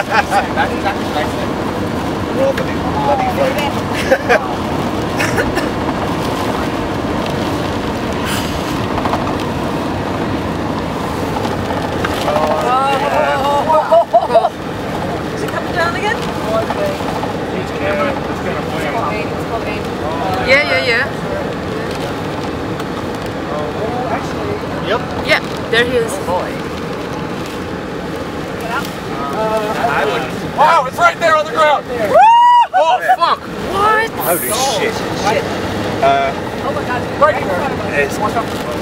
That's exactly what I said. Rather than bloody floating. Is it coming down again? Yeah. Yep. Yeah, there he is. Wow, it's right there on the ground! Oh, fuck! What? Holy shit. Oh my god, right here. It's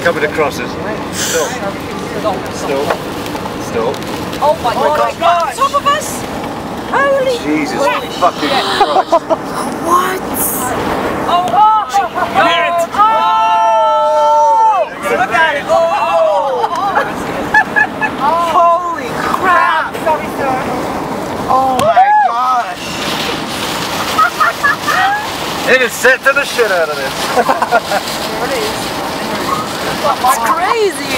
covered in crosses. Still. Oh my god, on top of us? Holy Jesus fucking Christ. what? Oh! Look at it! Holy crap! Sorry, sir. Oh my gosh. It is set to the shit out of this. There it is. It's crazy!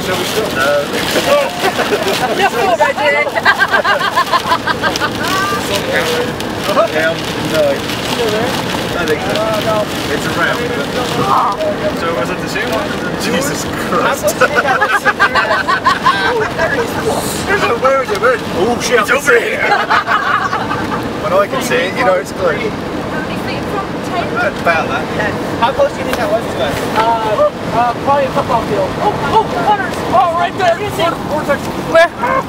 Shall we stop? No. I did. No. I think so. It's a round. So was it the same one? Jesus Christ. Where is it? Oh shit, it's over here. When I can see it, you know it's close. About that. How close do you think that was to us? Probably a football field. Oh, Hunters! Oh, right there! Vortex! Where? I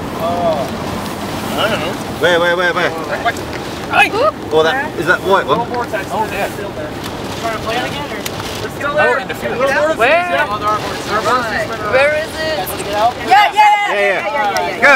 don't know. Where? Oh, that is that white one? Vortex. Oh, yeah. Still there. Trying to play it again, or? We're still there. In the field. Where? Where is it? Yeah. Yeah. Yeah. Go.